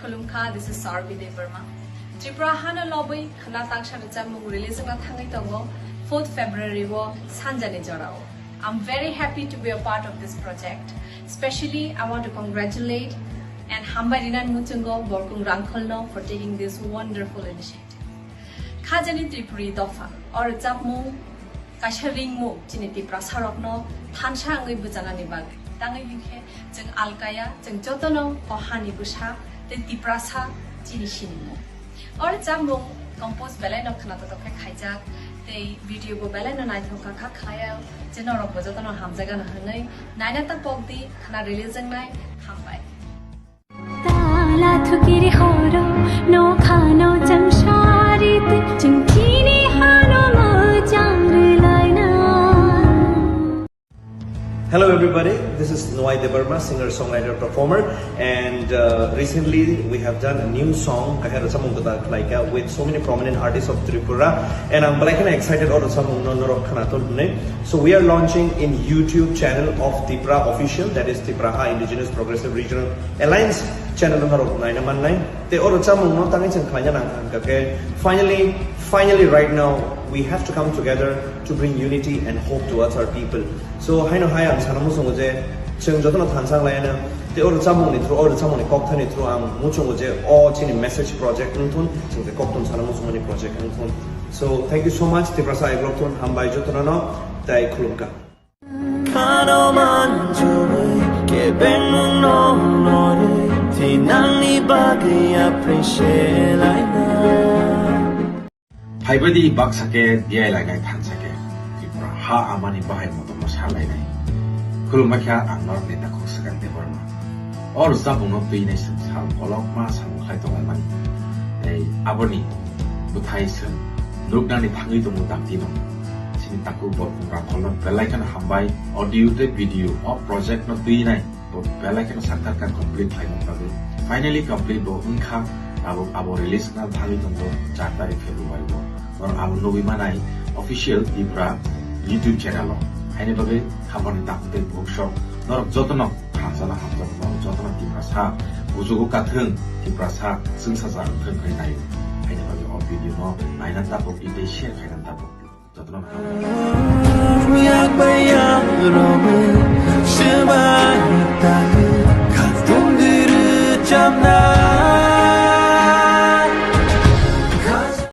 Kulumka, this is Sarvi Devarma. Tipra Hana Lobby, Kanatang Shanatam releasing a Tangitongo, 4th February, Sanjani Jorao. I'm very happy to be a part of this project. Especially, I want to congratulate and Hambarinan Mutungo, Borkung Rankolno for taking this wonderful initiative. KHAJANI TRIPURI DOPHA, or Zapmu, Kasharingmu, Chini Tipra Sarokno, Tanshangi Bujanani Bag, Tangi Yuke, Jung Alkaya, Jung Jotono, or Hani Busha, the Tiprasa, Chini Shinimo. Or Zapmu, composed Beleno Kanata Kajak, the video go Beleno Naitoka Kakaya, General Bozotono Hamzagan Hanai, Nainata Pogdi, Kana releasing night, Hambai. Tukiri horo, no kano jamsharit, jinkini hano mojang laina. Hello everybody, this is wngbai singer, songwriter, performer, and recently we have done a new song with so many prominent artists of Tripura, and I'm excited about so we are launching in YouTube channel of Tipra official, that is Tipra Indigenous Progressive Regional Alliance channel finally right now we have to come together to bring unity and hope towards our people. So I know how I'm saying message project so thank you so much Tipra Hambai Jotono Dai Kulumka. Haibadi bak sake dia lagai than sake Tipra ha amani bahai moto masalai nai kulma kya anor neta khosakan de barma or zabuno tui nei samsal kolok ma samu khai to man ei aboni buthai sen lukna ni thangi to mutak tino sini taku bot ra kolon belaikan hambai audio te video or project no tui nai bot belaikan sakar kan complete khai no pabe finally complete bo unkha abo release na thali to 4 tarik February bo or abo no bimanai official Tipra YouTube channel lo haine babe khamani takte bookshop nor jotono khasala hamjono jotono Tipra sa ujugo kathung Tipra sa singsa sa thung khai nai haine babe o video no naina ta bo ide share khai nan ta bo jotono